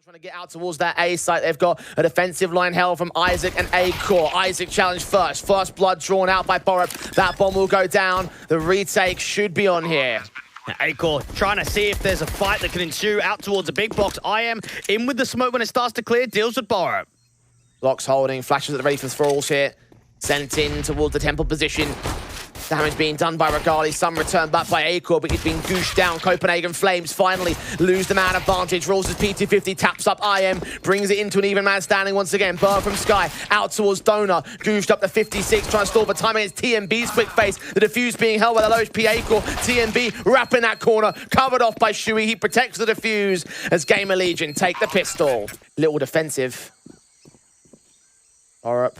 Trying to get out towards that A site. They've got a defensive line held from izak and A-Core. izak challenged first. First blood drawn out by borup. That bomb will go down. The retake should be on here. A-Core trying to see if there's a fight that can ensue out towards a big box. IM in with the smoke when it starts to clear. Deals with borup. Blocks holding. Flashes at the ready for the thralls here. Sent in towards the temple position. Damage being done by Regali. Some return back by A-Core, but he's been gooshed down. Copenhagen Flames finally lose the man advantage. Rolls his P250, taps up IM, brings it into an even man standing once again. Burr from Sky, out towards Donor. Gooshed up to 56, trying to stall for time against TMB's quick face. The defuse being held by the low HP A-Core. TMB wrapping that corner, covered off by Shui. He protects the defuse as GamerLegion take the pistol. Little defensive. borup.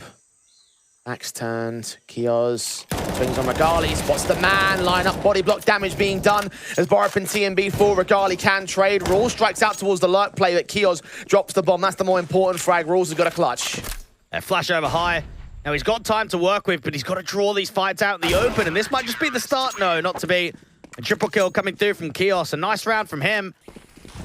Backs turned, Kios swings on Regali, spots the man, line up, body block damage being done as borup and TMB fall. Regali can trade, Raw strikes out towards the lurk play, but Kios drops the bomb. That's the more important frag. Rawls has got a clutch. A flash over high. Now he's got time to work with, but he's got to draw these fights out in the open, and this might just be the start. No, not to be. A triple kill coming through from Kios. A nice round from him.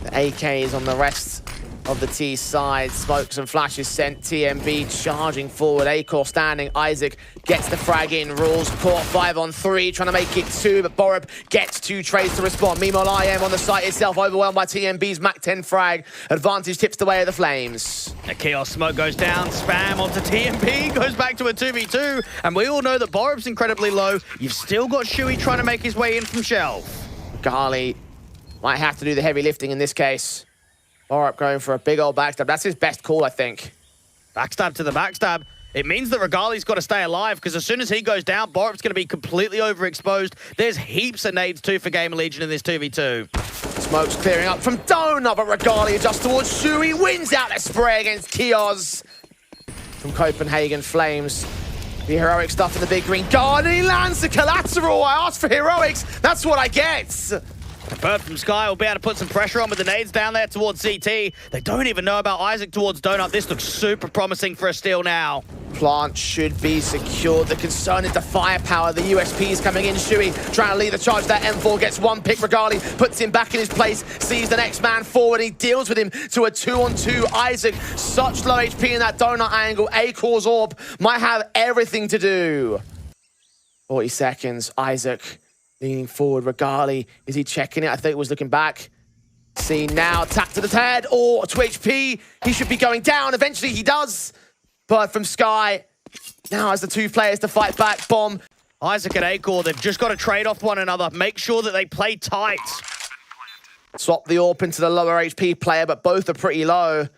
The AK is on the rest of the T side. Smokes and flashes sent. TMB charging forward. A-Core standing. izak gets the frag in. Rules caught 5 on 3. Trying to make it 2, but borup gets 2 trades to respond. Meanwhile, IM on the site itself, overwhelmed by TMB's Mac 10 frag. Advantage tips the way of the Flames. The Chaos smoke goes down. Spam onto TMB. Goes back to a 2v2. And we all know that borup's incredibly low. You've still got Shui trying to make his way in from Shell. Galli might have to do the heavy lifting in this case. borup going for a big old backstab. That's his best call, I think. Backstab to the backstab. It means that Regali's got to stay alive, because as soon as he goes down, borup's going to be completely overexposed. There's heaps of nades too for GamerLegion in this 2v2. Smoke's clearing up from Donut, but Regali adjusts towards Shui. Wins out the spray against Kios. From Copenhagen Flames. The heroic stuff in the big green. God, he lands the collateral. I asked for heroics. That's what I get. Bird from Sky will be able to put some pressure on with the nades down there towards CT. They don't even know about izak towards Donut. This looks super promising for a steal now. Plant should be secured. The concern is the firepower. The USP is coming in. Shui trying to lead the charge. That M4 gets 1 pick. Regali puts him back in his place. Sees the next man forward. He deals with him to a 2-on-2. izak, such low HP in that Donut angle. A-Core's orb might have everything to do. 40 seconds. izak leaning forward. Regali, is he checking it? I think it was looking back. See now, tap to the head or to HP. He should be going down. Eventually he does. Bird from Sky now has the 2 players to fight back. Bomb. izak and A-Core, they've just got to trade off one another. Make sure that they play tight. Swap the AWP into the lower HP player, but both are pretty low.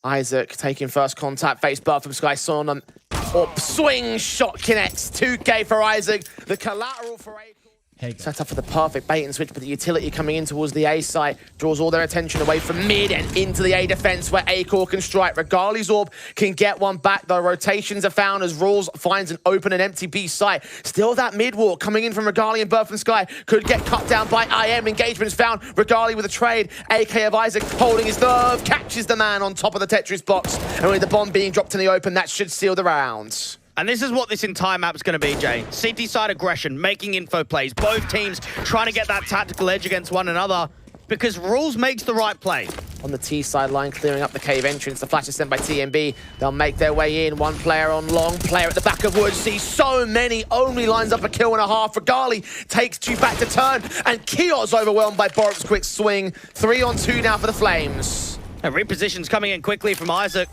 izak taking first contact. Face Bird from Sky. Saw them. AWP swing shot connects. 2K for izak. The collateral for A-Core. Set up for the perfect bait and switch, but the utility coming in towards the A site draws all their attention away from mid and into the A defense where A-Core can strike. Regali's orb can get one back, though. Rotations are found as Rawls finds an open and empty B site. Still that mid walk coming in from Regali and Bird from Sky could get cut down by IM. Engagement is found. Regali with a trade. AK of izak holding his nerve, catches the man on top of the Tetris box. And with the bomb being dropped in the open, that should seal the round. And this is what this entire map's going to be, Jay. CT side aggression, making info plays. Both teams trying to get that tactical edge against one another because Rules makes the right play. On the T sideline, clearing up the cave entrance. The flash is sent by TMB. They'll make their way in. 1 player on long. Player at the back of Woods. Sees so many. Only lines up a kill and a half. Regali takes 2 back to turn. And Kios overwhelmed by borup's quick swing. 3-on-2 now for the Flames. And repositions coming in quickly from izak.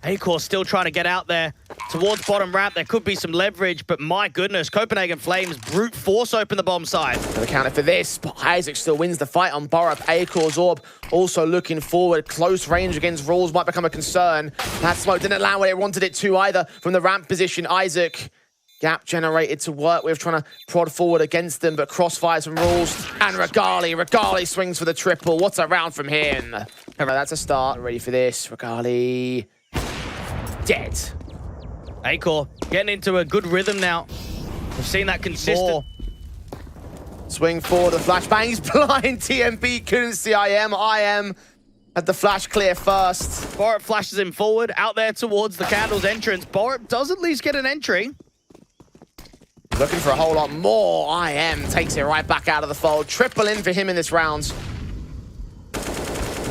A-Core still trying to get out there towards bottom ramp. There could be some leverage, but my goodness, Copenhagen Flames brute force open the bomb side. The counter for this, but izak still wins the fight on borup. A-Core's orb also looking forward. Close range against Rawls might become a concern. That smoke didn't land where it wanted it to either. From the ramp position, izak, gap generated to work with, trying to prod forward against them, but crossfires from Rawls and Regali. Regali swings for the triple. What's a round from him? That's a start. Ready for this. Regali dead. A-Core getting into a good rhythm now. We've seen that consistent. Swing forward, the flashbang. He's blind. TMB couldn't see IM. IM had the flash clear first. borup flashes him forward, out there towards the Candle's entrance. borup does at least get an entry. Looking for a whole lot more. IM takes it right back out of the fold. Triple in for him in this round.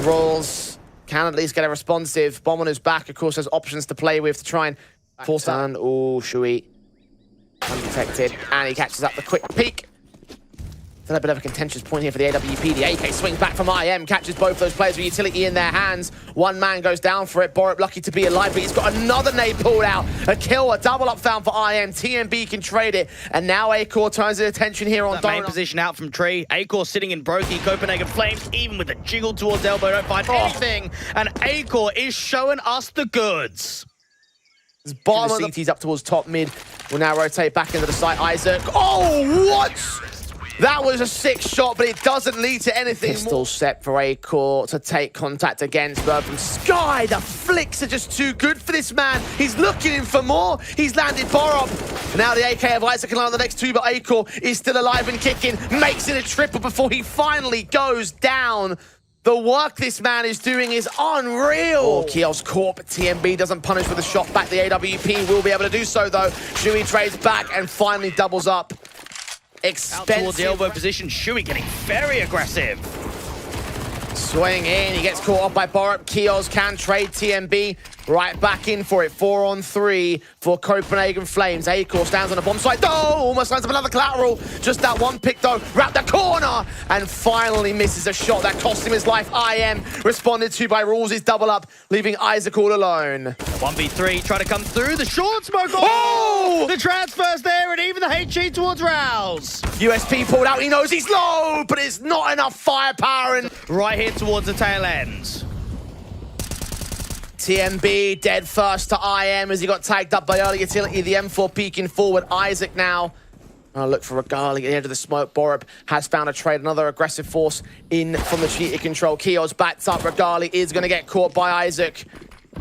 Rolls can at least get a responsive. Bomb on his back, of course, has options to play with to try and force down. Oh, Shui. Undetected. And he catches up the quick peek. Still a bit of a contentious point here for the AWP. The AK swings back from IM, catches both those players with utility in their hands. One man goes down for it. Borup lucky to be alive, but he's got another nade pulled out. A kill, a double up found for IM. TMB can trade it. And now Acor turns his attention here on main position out from Tree. Acor sitting in Brokey. Copenhagen Flames, even with a jiggle towards elbow, don't find anything. And Acor is showing us the goods. Bottom of the CT's up towards top mid. Will now rotate back into the site. izak. Oh, what? That was a sick shot, but it doesn't lead to anything. Pistol set for Acor to take contact against Bird from Sky. The flicks are just too good for this man. He's looking in for more. He's landed Borup. Now the AK of izak can land on the next two, but Acor is still alive and kicking. Makes it a triple before he finally goes down. The work this man is doing is unreal. Oh, Kiel's caught, but TMB doesn't punish with a shot back. The AWP will be able to do so, though. Shui trades back and finally doubles up. Expensive. Out towards the elbow position, Shui getting very aggressive. Swing in, he gets caught up by Borup. Kios can trade TMB. Right back in for it. 4-on-3 for Copenhagen Flames. Acor stands on a bomb site. Oh, almost lands up another collateral. Just that one pick, though. Wrapped the corner and finally misses a shot that cost him his life. IM responded to by Rules' double up, leaving izak all alone. 1v3, try to come through. The short smoke. Oh! The transfer's there, and even the HG towards Rouse. USP pulled out. He knows he's low, but it's not enough firepower. And right here towards the tail end. TMB dead first to IM as he got tagged up by early utility. The M4 peeking forward. izak now. Look for Regali at the end of the smoke. Borup has found a trade. Another aggressive force in from the cheated control. Kios backs up. Regali is going to get caught by izak.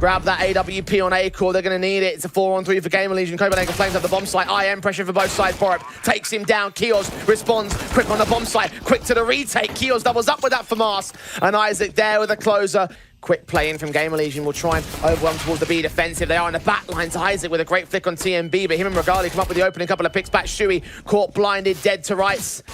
Grab that AWP on Acor. They're going to need it. It's a 4-on-3 for GamerLegion. Copenhagen Flames have the bomb site. IM pressure for both sides. Borup takes him down. Kios responds quick on the bomb site. Quick to the retake. Kios doubles up with that for Mars. And izak there with a closer. Quick play in from GamerLegion will try and overwhelm towards the B defensive. They are in the back line to izak with a great flick on TMB, but him and Regali come up with the opening couple of picks back. Shui caught blinded, dead to rights.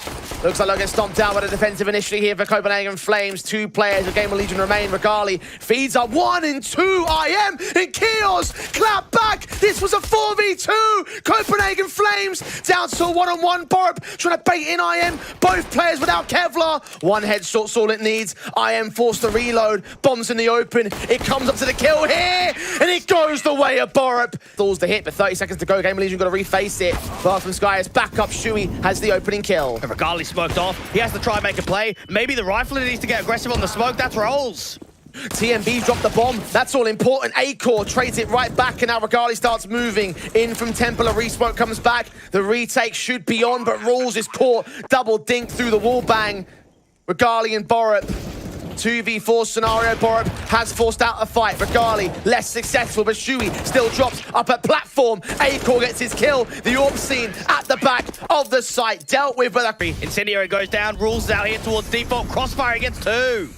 Looks like they'll get stomped down by the defensive initially here for Copenhagen Flames. Two players of GamerLegion remain. Regali feeds up 1 and 2. IM and Kios clap back. This was a 4v2. Copenhagen Flames down to a 1-on-1. Borup trying to bait in IM. Both players without Kevlar. One headshot's all it needs. IM forced to reload. Bombs in the open. It comes up to the kill here, and it goes the way of Borup. Stalls the hit, but 30 seconds to go. GamerLegion got to reface it. Bar from Sky is back up. Shui has the opening kill. Regali smoked off. He has to try and make a play. Maybe the rifler needs to get aggressive on the smoke. That's Rolls. TMB dropped the bomb. That's all important. Acor trades it right back, and now Regali starts moving in from Temple. A resmoke comes back. The retake should be on, but Rules is caught. Double dink through the wall bang. Regali and Borup. 2v4 scenario. Borup has forced out a fight. Regali less successful, but Shui still drops up at platform. Acor gets his kill. The orb scene at the back of the site dealt with a... Incendiary goes down. Rules is out here towards default. Crossfire against 2.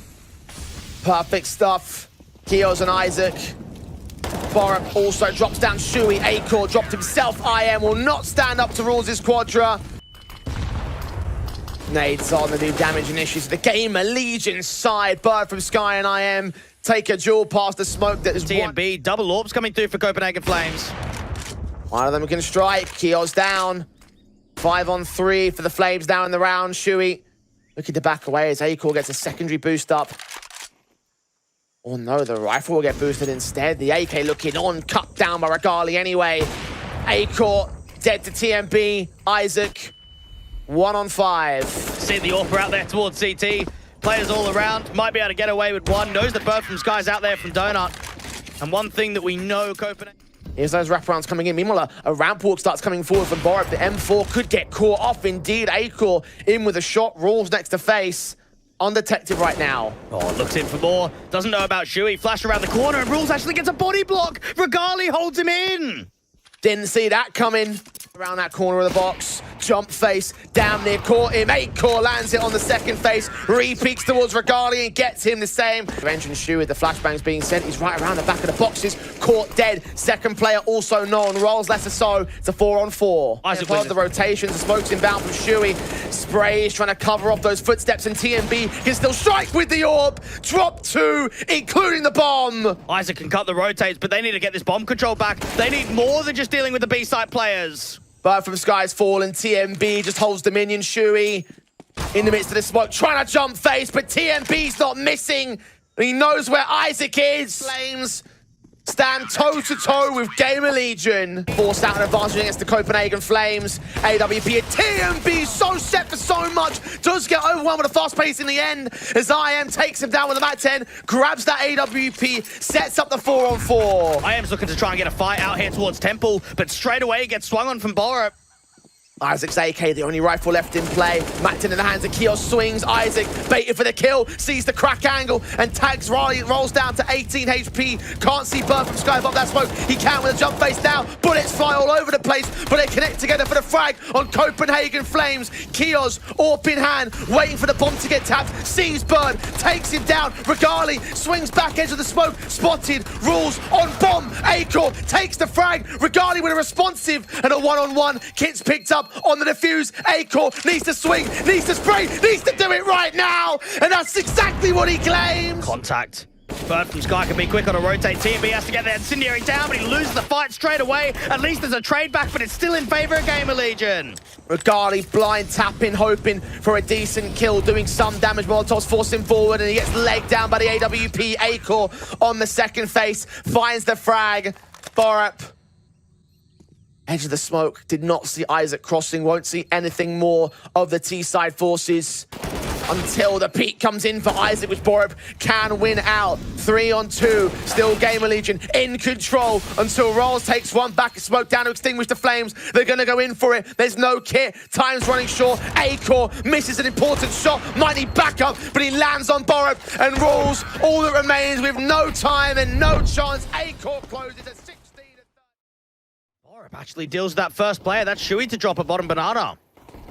Perfect stuff. Kios and izak. Borup also drops down Shui. Acor dropped himself. IM will not stand up to Rules' Quadra. Nades on the new damage and issues. The GamerLegion side. Bird from Sky and IM take a duel past the smoke. That is TMB. Double orbs coming through for Copenhagen Flames. One of them can strike. Kios down. 5-on-3 for the Flames now in the round. Shui looking to back away as Acor gets a secondary boost up. Oh no, the rifle will get boosted instead. The AK looking on, cut down by Regali anyway. Acor dead to TMB. izak 1-on-5. See the AWP out there towards CT. Players all around. Might be able to get away with one. Knows that Bird from Sky's out there from Donut. And one thing that we know, Copenhagen... Here's those wraparounds coming in. Meanwhile, a ramp walk starts coming forward from Borup. The M4 could get caught off indeed. Acor in with a shot. Rules next to face. Undetected right now. Oh, looks in for more. Doesn't know about Shui. Flash around the corner and Rules actually gets a body block. Regali holds him in. Didn't see that coming. Around that corner of the box. Jump face down near, caught him. 8-core lands it on the second face. Re-peeks towards Regali and gets him the same. Engine Shu with the flashbangs being sent. He's right around the back of the boxes. Caught dead. Second player also known. Rolls lesser so. It's a 4-on-4. Isaac Part of the rotations. The smoke's inbound from Shuey. Sprays trying to cover off those footsteps, and TMB can still strike with the orb. Drop 2, including the bomb. Isaac can cut the rotates, but they need to get this bomb control back. They need more than just dealing with the B-side players. But from Sky's fallen, TMB just holds Dominion. Shuey in the midst of the smoke, trying to jump face, but TMB's not missing. He knows where Isaac is. Flames stand toe-to-toe with GamerLegion. Forced out an advantage against the Copenhagen Flames. AWP and TMB so set for so much. Does get overwhelmed with a fast pace in the end as IM takes him down with the Mat 10, grabs that AWP, sets up the 4-on-4. IM's looking to try and get a fight out here towards Temple, but straight away gets swung on from Borup. Isaac's AK, the only rifle left in play. Matt in the hands of Kios, swings. Isaac baited for the kill, sees the crack angle, and tags Riley, rolls down to 18 HP. Can't see Bird from Sky above that smoke. He can with a jump face now. Bullets fly all over the place, but they connect together for the frag on Copenhagen Flames. Kios, AWP in hand, waiting for the bomb to get tapped. Sees Bird, takes him down. Regali swings back edge of the smoke, spotted. Rules on bomb. Acor takes the frag. Regali with a responsive and a one-on-one. Kit's picked up on the defuse. Acor needs to swing, needs to spray, needs to do it right now, and that's exactly what he claims. Contact. Bird from Sky can be quick on a rotate. TMB has to get the incendiary down, but he loses the fight straight away. At least there's a trade back, but it's still in favor of GamerLegion. Regali blind tapping, hoping for a decent kill, doing some damage. Molotovs force him forward, and he gets legged down by the AWP. Acor on the second face, finds the frag. Borup, edge of the smoke, did not see Isaac crossing, won't see anything more of the T-side forces until the peak comes in for Isaac, which Borup can win out. 3-on-2, still GamerLegion in control until Rolls takes one back, smoke down to extinguish the flames. They're gonna go in for it. There's no kit, time's running short. Acor misses an important shot, might need backup, but he lands on Borup and Rolls all that remains with no time and no chance. Acor closes at 16. Borup actually deals with that first player. That's Shuey to drop a bottom banana.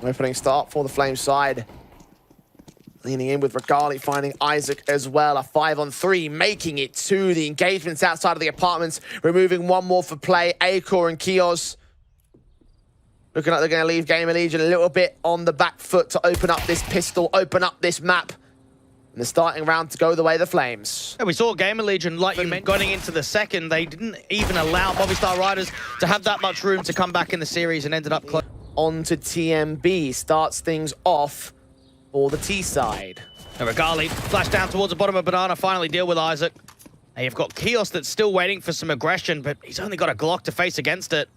Opening start for the Flame side. Leaning in with Regali, finding Isaac as well. A 5-on-3, making it to the engagements outside of the apartments. Removing one more for play. Acor and Kios looking like they're going to leave GamerLegion a little bit on the back foot to open up this pistol, open up this map. And the starting round to go the way of the Flames. Yeah, we saw GamerLegion, like you mentioned, going into the second. They didn't even allow Movistar Riders to have that much room to come back in the series and ended up close. On to TMB, starts things off for the T side. Regali flash down towards the bottom of banana, finally deal with Isaac. And you've got Kios that's still waiting for some aggression, but he's only got a Glock to face against it.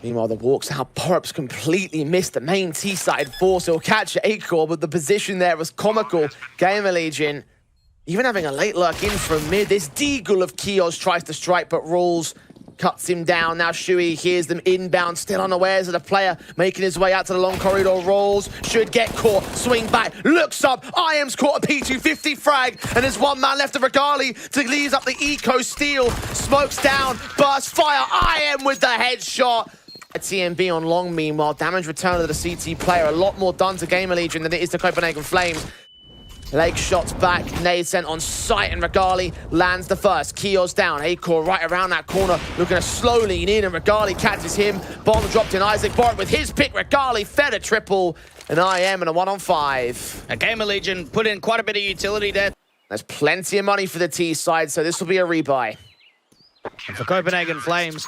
Meanwhile, the walks out. Borup's completely missed the main T-side force. He'll catch Acor, but the position there was comical. GamerLegion even having a late lurk in from mid. This Deagle of Kios tries to strike, but Rules cuts him down. Now Shuey hears them inbound, still unawares of the player making his way out to the long corridor. Rolls, should get caught, swing back, looks up. IM's caught a P250 frag, and there's one man left of Regali to leave up the eco steal. Smokes down, burst fire. IM with the headshot. A TMB on long, meanwhile. Damage return to the CT player. A lot more done to GamerLegion than it is to Copenhagen Flames. Leg shots back, nade sent on sight, and Regali lands the first. Kios down, Acor right around that corner, looking to slowly lean in, and Regali catches him. Bomb dropped in. Isaac Borup with his pick. Regali fed a triple, and IM and a 1-on-5. And GamerLegion put in quite a bit of utility there. There's plenty of money for the T side, so this will be a rebuy. And for Copenhagen Flames,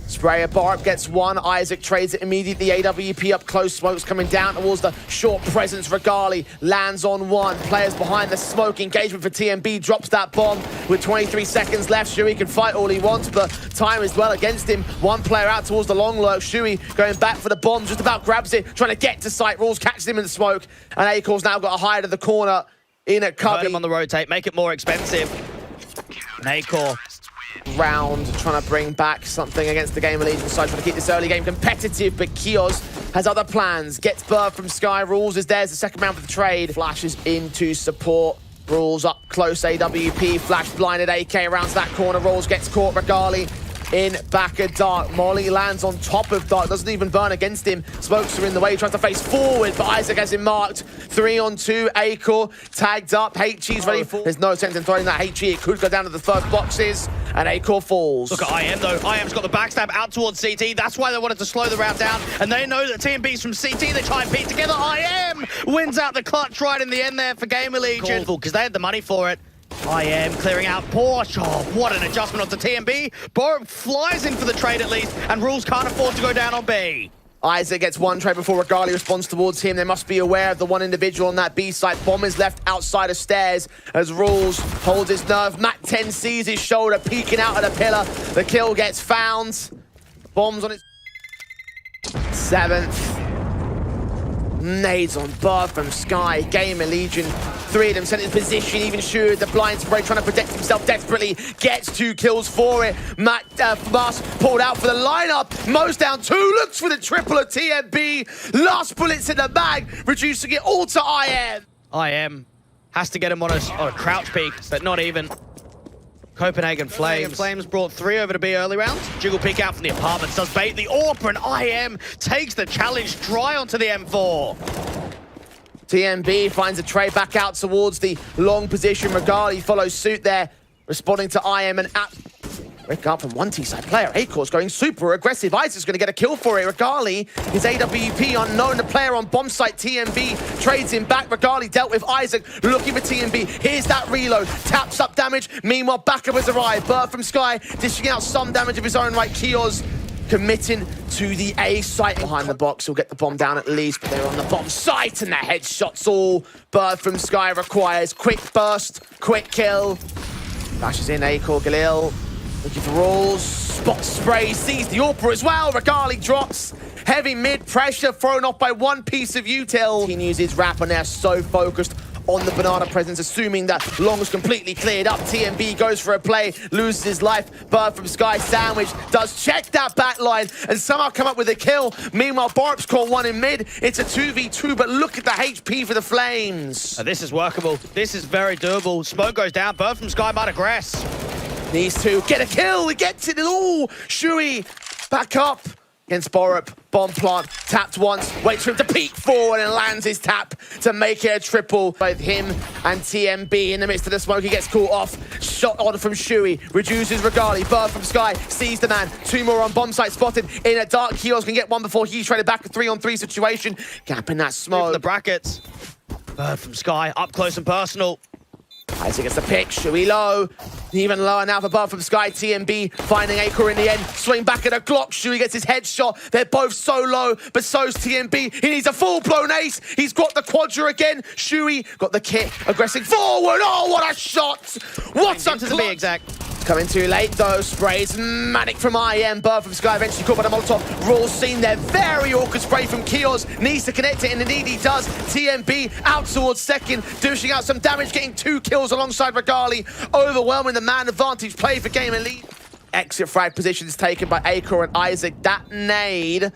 Sprayer Borup gets one. Isaac trades it immediately. AWP up close. Smoke's coming down towards the short presence. Regali lands on one. Players behind the smoke. Engagement for TMB. Drops that bomb with 23 seconds left. Shuey can fight all he wants, but time is well against him. One player out towards the long lurk. Shuey going back for the bomb. Just about grabs it. Trying to get to sight. Rules catches him in the smoke. And Acor's now got a hide of the corner in a cubby. hurt him on the rotate. Make it more expensive. And Acor round, trying to bring back something against the GamerLegion side, trying to keep this early game competitive, but Kios has other plans. Gets Bird from Sky. Rules is there's the second round for the trade. Flashes into support. Rules up close. AWP, flash blinded. AK rounds that corner. Rules gets caught. Regali in back of Dark. Molly lands on top of Dark, doesn't even burn against him. Smokes are in the way, tries to face forward, but izak has him marked. 3-on-2, Acor tagged up. HG's ready for. There's no sense in throwing that HG. It could go down to the first boxes, and Acor falls. Look at IM though. IM's got the backstab out towards CT. That's why they wanted to slow the round down, and they know that TMB's from CT. They try and beat together. IM wins out the clutch right in the end there for GamerLegion, because they had the money for it. IM clearing out Porsche. Oh, what an adjustment onto TMB. Borup flies in for the trade at least, and Rules can't afford to go down on B. izak gets one trade before Regali responds towards him. They must be aware of the one individual on that B site. Bomb is left outside of stairs as Rules holds his nerve. Mac 10 sees his shoulder peeking out of the pillar. The kill gets found. Bombs on its 7th. Nades on Birth from Sky. GamerLegion, 3 of them sent in position. Even Shu, the blind spray, trying to protect himself desperately. Gets 2 kills for it. Mas pulled out for the lineup. Mo's down 2. Looks for the triple of TMB. Last bullets in the bag, reducing it all to IM. IM has to get him on a crouch peek, but not even. Copenhagen Flames brought 3 over to B early rounds. Jiggle peek out from the apartments, does bait the AWP, and IM takes the challenge dry onto the M4. TMB finds a trade back out towards the long position. Regali follows suit there, responding to IM and Rick up from one T-side player. Acor's going super aggressive. izak's going to get a kill for it. Regali, his AWP unknown. The player on bomb site, TMB, trades him back. Regali dealt with izak, looking for TMB. Here's that reload. Taps up damage. Meanwhile, backup has arrived. Bird from Sky, dishing out some damage of his own right. Kios committing to the A site. Behind the box, he'll get the bomb down at least, but they're on the bomb site, and the headshots all. Bird from Sky requires quick burst, quick kill. Flashes in Acor, Galil. Looking for Rules, spot spray, sees the AWP as well. Regali drops, heavy mid pressure thrown off by one piece of util. Continues his wrap, and they're so focused on the banana presence, assuming that long was completely cleared up. TMB goes for a play, loses his life. Bird from Sky sandwich, does check that back line, and somehow come up with a kill. Meanwhile, Borup's caught one in mid. It's a 2v2, but look at the HP for the Flames. This is workable. This is very doable. Smoke goes down. Bird from Sky might aggress. Needs to get a kill. He gets it all. Shui back up against Borup. Bomb plant tapped once. Waits for him to peek forward and lands his tap to make it a triple. Both him and TMB in the midst of the smoke. He gets caught off. Shot on from Shui. Reduces Regali. Bird from Sky sees the man. 2 more on bomb site spotted. In a dark. Kios can get one before he's traded back. A 3-on-3 situation. Gap in that smoke. The brackets. Bird from Sky up close and personal. izak gets the pick, Shui low. Even lower now for Bird from Sky. TMB finding Acor in the end. Swing back at a Glock. Shui gets his headshot. They're both so low, but so's TMB. He needs a full-blown ace. He's got the quadra again. Shui got the kit, aggressing forward. Oh, what a shot! What's up to the big exact? Coming too late though, sprays manic from IM. Bird from Sky eventually caught by the Molotov. Raw's seen there, very awkward spray from Kios. Needs to connect it, and indeed he does. TMB out towards second, dishing out some damage, getting 2 kills alongside Regali. Overwhelming the man advantage play for GamerLegion. Exit frag positions taken by Acor and izak. That nade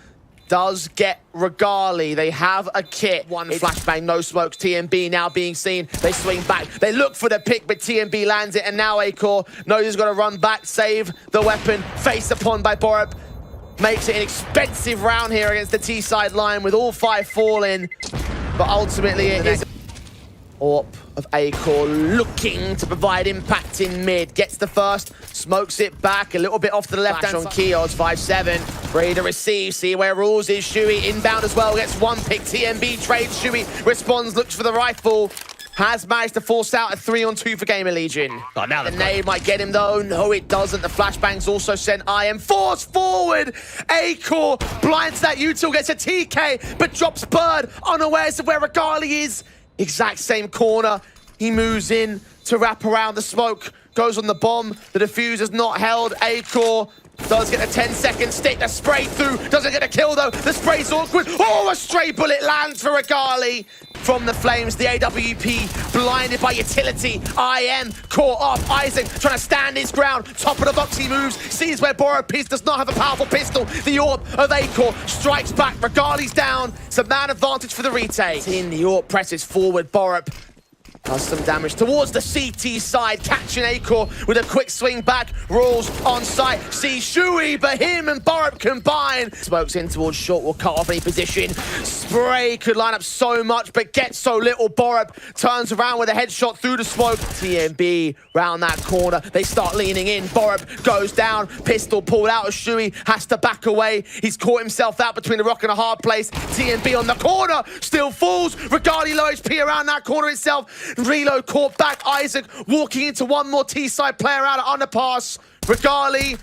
does get Regali. They have a kit. One flashbang, no smokes. TMB now being seen. They swing back. They look for the pick, but TMB lands it. And now Acor knows he's got to run back, save the weapon. Face upon by Borup. Makes it an expensive round here against the T-side line with all 5 falling. But ultimately it is AWP of Acor looking to provide impact in mid. Gets the first, smokes it back a little bit off to the left-hand on Kios, 5-7. Ready to receive, see where Rules is. Shui inbound as well, gets 1 pick. TMB trades, Shui responds, looks for the rifle. Has managed to force out a 3-on-2 for GamerLegion. Oh, now the nade might get him though. No, it doesn't. The flashbangs also sent IM. Force forward. Acor blinds that util, gets a TK, but drops Bird unawares of where Regali is. Exact same corner. He moves in to wrap around the smoke. Goes on the bomb. The diffuser's not held. Acor does get a 10-second stick. The spray through. Doesn't get a kill though. The spray's awkward. Oh, a stray bullet lands for Regali. From the Flames, the AWP blinded by utility. IM caught off. izak trying to stand his ground. Top of the box he moves. Sees where Borup is. Does not have a powerful pistol. The AWP of Acor strikes back. Regali's down. It's a man advantage for the retake. In the AWP presses forward. Borup Does some damage towards the CT side, catching Acor with a quick swing back. Rules on site, sees Shui, but him and Borup combine. Smokes in towards short, will cut off any position. Spray could line up so much, but gets so little. Borup turns around with a headshot through the smoke. TMB round that corner, they start leaning in. Borup goes down, pistol pulled out of Shui, has to back away. He's caught himself out between a rock and a hard place. TMB on the corner, still falls. Regarding low HP around that corner itself. Reload caught back. Izak walking into one more T-side player out at underpass. Regali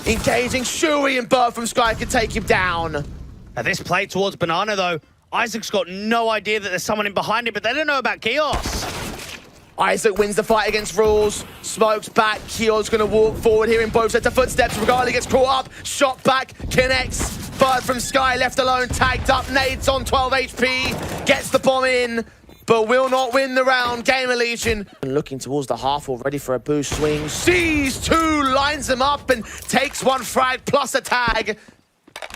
engaging Shui, and Bird from Sky can take him down. Now this play towards Banana though, Izak's got no idea that there's someone in behind him, but they don't know about Kios. Izak wins the fight against Rules. Smokes back. Kio's going to walk forward, hearing both sets of footsteps. Regali gets caught up. Shot back. Connects. Bird from Sky left alone. Tagged up. Nades on 12 HP. Gets the bomb in, but will not win the round. GamerLegion looking towards the half already for a boost swing. Sees two, lines them up, and takes one frag plus a tag.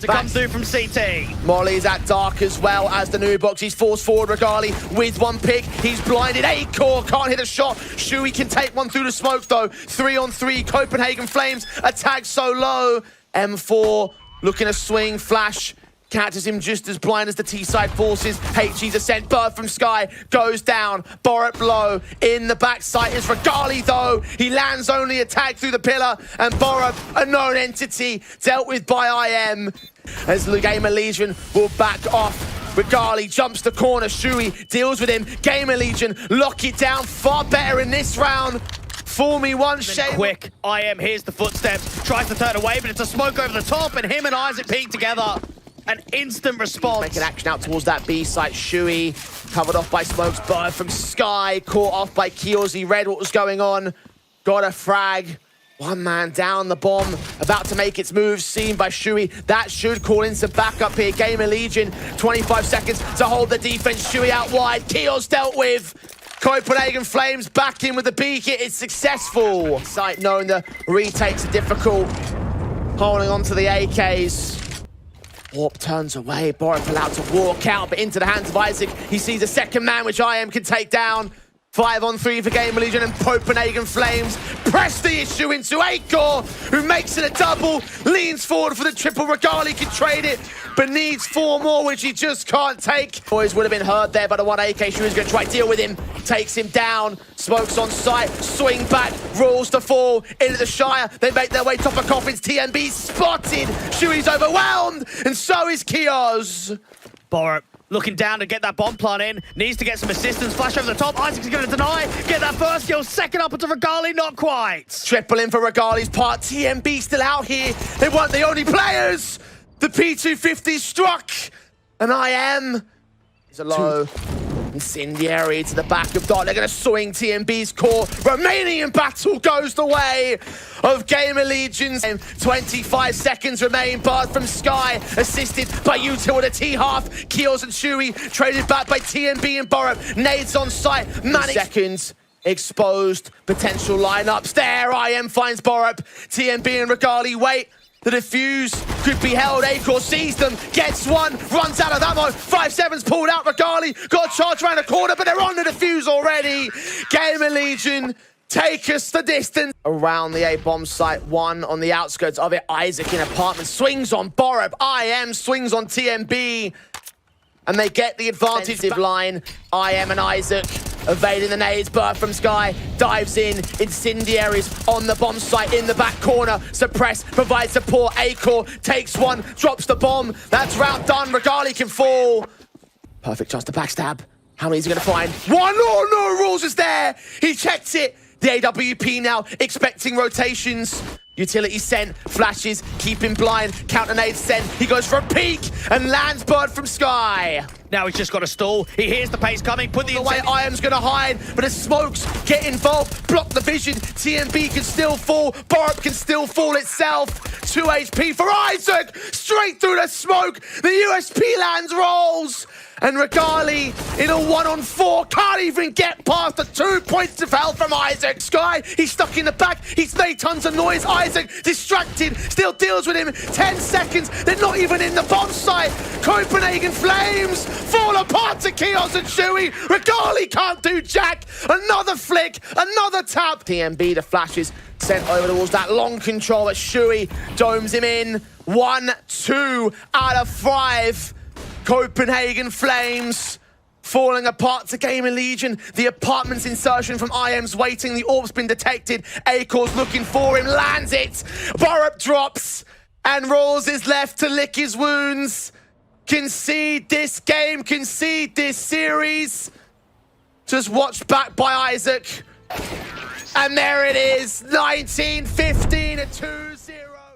To come through from CT. Molly's at dark as well as the new box. He's forced forward. Regali with one pick. He's blinded. Acor can't hit a shot. Shui can take one through the smoke though. 3-on-3. Copenhagen Flames. A tag so low. M4 looking to swing. Flash catches him just as blind as the T-side forces. HG's ascent. Bird from Sky goes down. Borup low. In the backside is Regali though. He lands only a tag through the pillar, and Borup, a known entity, dealt with by IM. As GamerLegion will back off. Regali jumps the corner. Shui deals with him. GamerLegion lock it down. Far better in this round. Fool me one shame. Quick, IM hears the footsteps. Tries to turn away, but it's a smoke over the top, and him and Izak peek together. An instant response. Making action out towards that B site. Shui covered off by Smokes. Bird from Sky caught off by Kios. He read what was going on. Got a frag. One man down. The bomb about to make its move. Seen by Shui. That should call in some backup here. GamerLegion 25 seconds to hold the defense. Shui out wide. Kios dealt with. Copenhagen Flames back in with the B hit. It's successful. Site known the retakes are difficult. Holding on to the AKs. Warp turns away. Borup allowed to walk out, but into the hands of Izak. He sees a second man, which IM can take down. 5-on-3 for GamerLegion, and Copenhagen Flames press the issue into Acor, who makes it a double, leans forward for the triple. Regali can trade it, but needs 4 more, which he just can't take. Boys would have been hurt there by the one AK. Shui's going to try to deal with him. Takes him down. Smokes on sight. Swing back. Rules to fall into the Shire. They make their way top of coffins. TMB spotted. Shui's overwhelmed, and so is Kios. Borup looking down to get that bomb plant in. Needs to get some assistance. Flash over the top. Izak's going to deny. Get that first kill. Second up into Regali. Not quite. Triple in for Regali's part. TMB still out here. They weren't the only players. The P250 struck. And IM is a low. Incendiary to the back of Dot. They're going to swing TMB's core. Romanian battle goes the way of GamerLegion's. 25 seconds remain. Bird from Sky assisted by Util with a T-half. Kios and Shui traded back by TMB and Borup. Nades on site. Manic seconds. Exposed potential lineups. There, IM finds Borup. TMB and Regali wait. The defuse could be held. Acor sees them, gets one, runs out of ammo. 5-7's pulled out. Regali got a charge around the corner, but they're on the defuse already. GamerLegion take us the distance. Around the A-bomb site, one on the outskirts of it. Izak in apartment swings on Borup. IM swings on TMB. And they get the advantage line. IM and Izak evading the nades. Bird from Sky dives in. Incendiaries on the bomb site in the back corner. Suppress, provides support. Acor takes one, drops the bomb. That's round done. Regali can fall. Perfect chance to backstab. How many is he going to find? One! Oh, no, Rules is there. He checks it. The AWP now expecting rotations. Utility sent, flashes, keep him blind, counter nade sent. He goes for a peek and lands Bird from Sky. Now he's just got a stall. He hears the pace coming, put the way IM's gonna hide, but as Smokes get involved, block the vision. TMB can still fall, Borup can still fall itself. 2 HP for Izak, straight through the smoke. The USP lands rolls. And Regali in a 1-on-4 can't even get past the 2 points of health from Izak. Sky, he's stuck in the back. He's made tons of noise. izak distracted, still deals with him. 10 seconds, they're not even in the bomb site. Copenhagen Flames fall apart to Kios and Chewy. Regali can't do jack. Another flick, another tap. TMB, the flashes sent over towards that long control, but Chewy domes him in. 1-2 out of 5. Copenhagen Flames falling apart to GamerLegion. The apartment's insertion from IM's waiting. The orb's been detected. Akor's looking for him, lands it. Borup drops, and Rawls is left to lick his wounds. Concede this game, concede this series. Just watched back by izak. And there it is, 19-15, a 2-0.